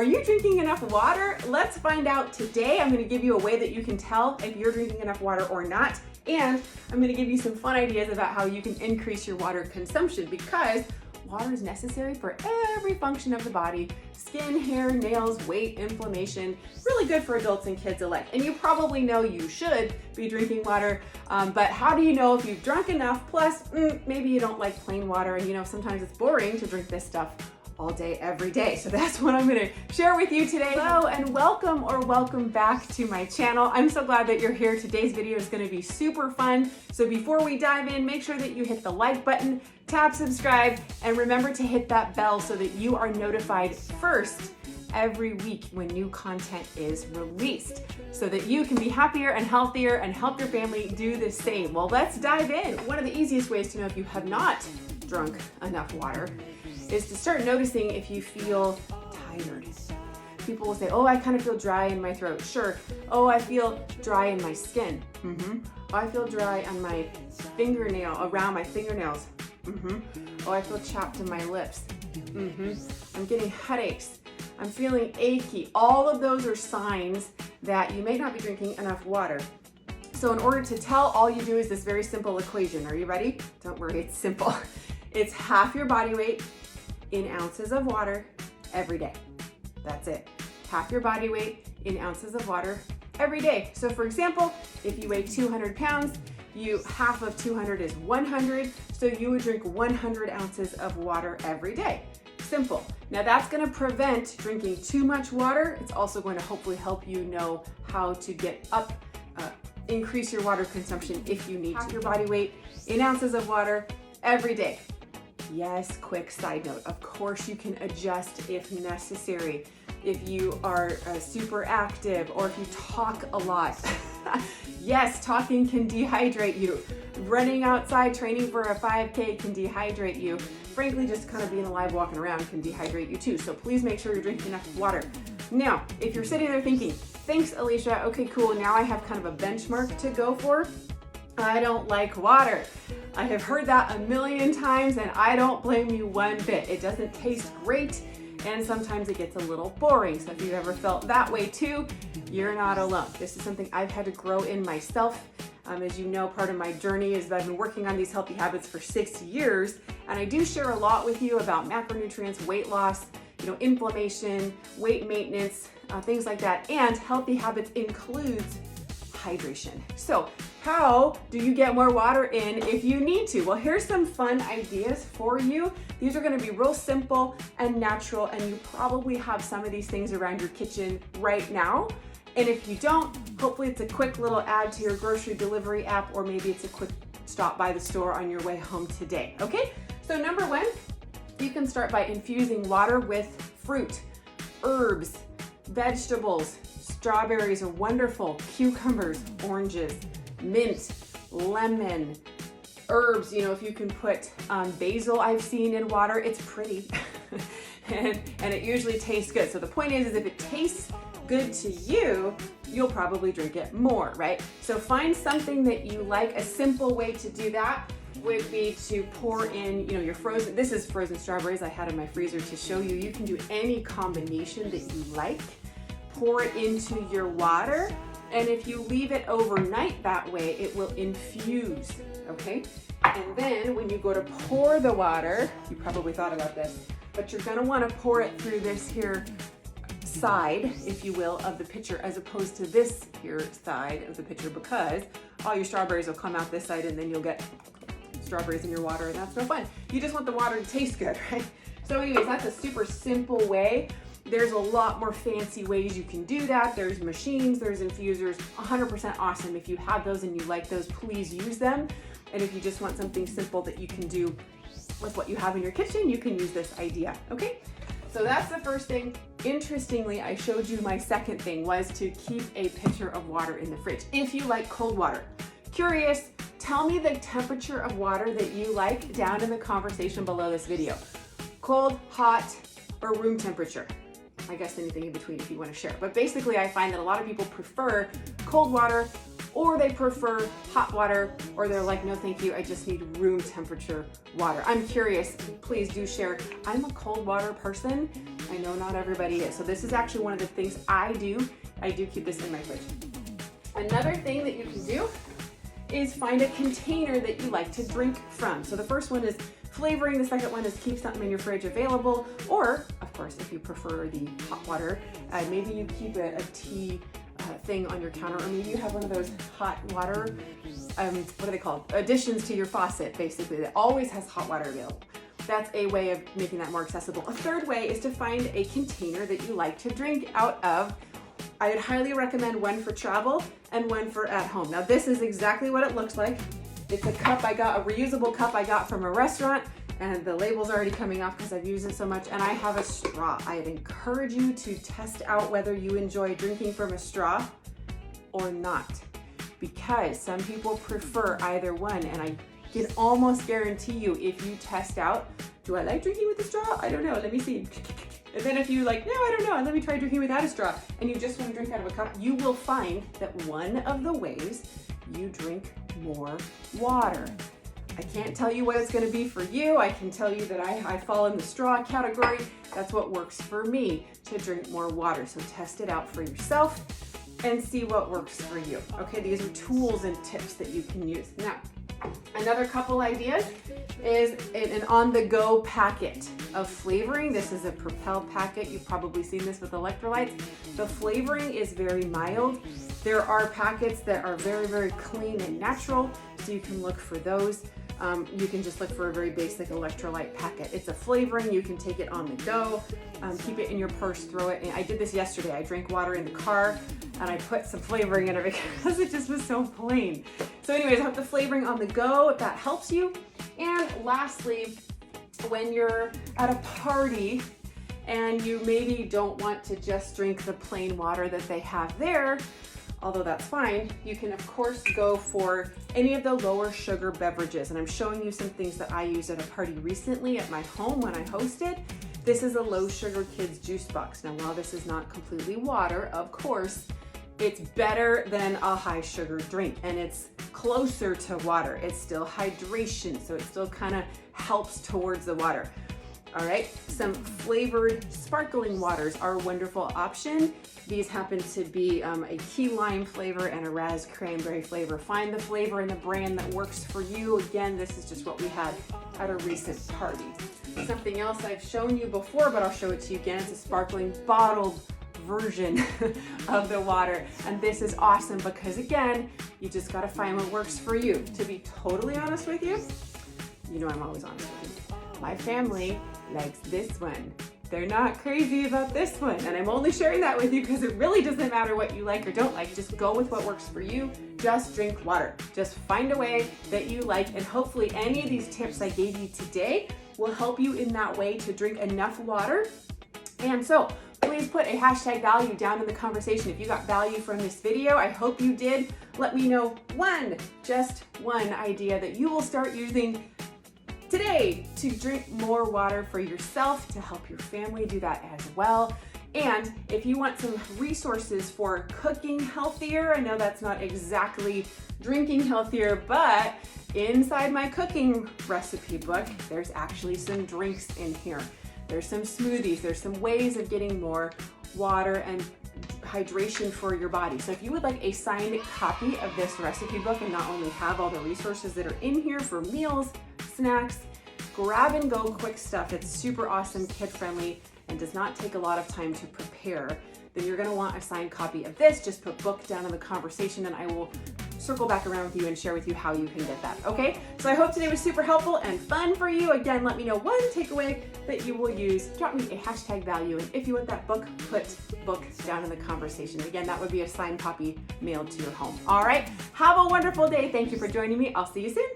Are you drinking enough water? Let's find out today. I'm going to give you a way that you can tell if you're drinking enough water or not. And I'm going to give you some fun ideas about how you can increase your water consumption, because water is necessary for every function of the body: skin, hair, nails, weight, inflammation. Really good for adults and kids alike. And you probably know you should be drinking water, but how do you know if you've drunk enough? Plus, maybe you don't like plain water, and sometimes it's boring to drink this stuff all day, every day. So that's what I'm gonna share with you today. Hello and welcome back to my channel. I'm so glad that you're here. Today's video is gonna be super fun. So before we dive in, make sure that you hit the like button, tap subscribe, and remember to hit that bell so that you are notified first every week when new content is released, so that you can be happier and healthier and help your family do the same. Well, let's dive in. One of the easiest ways to know if you have not drunk enough water is to start noticing if you feel tired. People will say, oh, I kind of feel dry in my throat. Sure. Oh, I feel dry in my skin. Oh, I feel dry on my fingernail, around my fingernails. Oh, I feel chapped in my lips. I'm getting headaches. I'm feeling achy. All of those are signs that you may not be drinking enough water. So in order to tell, all you do is this very simple equation. Are you ready? Don't worry, it's simple. It's half your body weight in ounces of water every day. That's it. Half your body weight in ounces of water every day. So for example, if you weigh 200 pounds, half of 200 is 100. So you would drink 100 ounces of water every day. Simple. Now that's going to prevent drinking too much water. It's also going to hopefully help you know how to get up, increase your water consumption if you need to. Half your body weight in ounces of water every day. Yes, quick side note. Of course you can adjust if necessary. If you are super active or if you talk a lot. Yes, talking can dehydrate you. Running outside, training for a 5K can dehydrate you. Frankly, just kind of being alive, walking around can dehydrate you too. So please make sure you're drinking enough water. Now, if you're sitting there thinking, thanks, Alicia. Okay, cool. Now I have kind of a benchmark to go for. I don't like water. I have heard that a million times, and I don't blame you one bit. It doesn't taste great, and sometimes it gets a little boring. So if you've ever felt that way too, you're not alone. This is something I've had to grow in myself. As you know, part of my journey is that I've been working on these healthy habits for 6 years, and I do share a lot with you about macronutrients, weight loss, inflammation, weight maintenance, things like that. And healthy habits includes hydration. So how do you get more water in if you need to? Well, here's some fun ideas for you. These are going to be real simple and natural, and you probably have some of these things around your kitchen right now. And if you don't, hopefully it's a quick little add to your grocery delivery app, or maybe it's a quick stop by the store on your way home today. Okay, so number one, you can start by infusing water with fruit, herbs, vegetables. Strawberries are wonderful, cucumbers, oranges, mint, lemon, herbs. If you can put basil, I've seen in water, it's pretty and it usually tastes good. So the point is if it tastes good to you, you'll probably drink it more, right? So find something that you like. A simple way to do that would be to pour in, your frozen, this is frozen strawberries I had in my freezer to show you. You can do any combination that you like. Pour it into your water, and if you leave it overnight that way, it will infuse, okay? And then when you go to pour the water, you probably thought about this, but you're gonna wanna pour it through this here side, if you will, of the pitcher, as opposed to this here side of the pitcher, because all your strawberries will come out this side and then you'll get strawberries in your water, and that's no fun. You just want the water to taste good, right? So anyways, that's a super simple way. There's a lot more fancy ways you can do that. There's machines, there's infusers, 100% awesome. If you have those and you like those, please use them. And if you just want something simple that you can do with what you have in your kitchen, you can use this idea, okay? So that's the first thing. Interestingly, I showed you my second thing was to keep a pitcher of water in the fridge. If you like cold water. Curious, tell me the temperature of water that you like down in the conversation below this video. Cold, hot, or room temperature. I guess anything in between if you want to share. But basically I find that a lot of people prefer cold water, or they prefer hot water, or they're like, no thank you, I just need room temperature water. I'm curious, please do share. I'm a cold water person, I know not everybody is. So this is actually one of the things I do. I do keep this in my fridge. Another thing that you can do is find a container that you like to drink from. So the first one is flavoring, the second one is keep something in your fridge available, or of course, if you prefer the hot water, maybe you keep a tea thing on your counter, or maybe you have one of those hot water, what are they called? Additions to your faucet, basically, that always has hot water available. That's a way of making that more accessible. A third way is to find a container that you like to drink out of. I would highly recommend one for travel and one for at home. Now this is exactly what it looks like. It's a cup I got, a reusable cup I got from a restaurant, and the label's already coming off because I've used it so much, and I have a straw. I'd encourage you to test out whether you enjoy drinking from a straw or not, because some people prefer either one, and I can almost guarantee you, if you test out, do I like drinking with a straw? I don't know, let me see. And then if you like, no, I don't know, let me try drinking without a straw, and you just want to drink out of a cup, you will find that one of the ways you drink more water. I can't tell you what it's going to be for you. I can tell you that I fall in the straw category. That's what works for me to drink more water. So test it out for yourself and see what works for you. Okay, these are tools and tips that you can use. Now, another couple ideas is an on-the-go packet of flavoring. This is a Propel packet. You've probably seen this with electrolytes. The flavoring is very mild. There are packets that are very, very clean and natural, so you can look for those. You can just look for a very basic electrolyte packet. It's a flavoring. You can take it on the go, keep it in your purse, throw it in. I did this yesterday. I drank water in the car and I put some flavoring in it because it just was so plain. So anyways, I have the flavoring on the go if that helps you. And lastly, when you're at a party and you maybe don't want to just drink the plain water that they have there, although that's fine, you can of course go for any of the lower sugar beverages. And I'm showing you some things that I used at a party recently at my home when I hosted. This is a low sugar kids juice box. Now, while this is not completely water, of course, it's better than a high sugar drink, and it's closer to water. It's still hydration, so it still kind of helps towards the water. All right, some flavored sparkling waters are a wonderful option. These happen to be a key lime flavor and a raz cranberry flavor. Find the flavor and the brand that works for you. Again, this is just what we had at a recent party. Something else I've shown you before, but I'll show it to you again. It's a sparkling bottled version of the water. And this is awesome because, again, you just got to find what works for you. To be totally honest with you, you know I'm always honest with you. My family likes this one. They're not crazy about this one. And I'm only sharing that with you because it really doesn't matter what you like or don't like. Just go with what works for you. Just drink water. Just find a way that you like. And hopefully any of these tips I gave you today will help you in that way to drink enough water. And so please put a hashtag value down in the conversation if you got value from this video. I hope you did. Let me know just one idea that you will start using today to drink more water for yourself, to help your family do that as well. And if you want some resources for cooking healthier, I know that's not exactly drinking healthier, but inside my cooking recipe book, there's actually some drinks in here. There's some smoothies, there's some ways of getting more water and hydration for your body. So if you would like a signed copy of this recipe book and not only have all the resources that are in here for meals, snacks, grab and go quick stuff that's super awesome, kid friendly, and does not take a lot of time to prepare, then you're gonna want a signed copy of this. Just put book down in the conversation and I will circle back around with you and share with you how you can get that, okay? So I hope today was super helpful and fun for you. Again, let me know one takeaway that you will use. Drop me a hashtag value, and if you want that book, put book down in the conversation. Again, that would be a signed copy mailed to your home. All right, have a wonderful day. Thank you for joining me. I'll see you soon.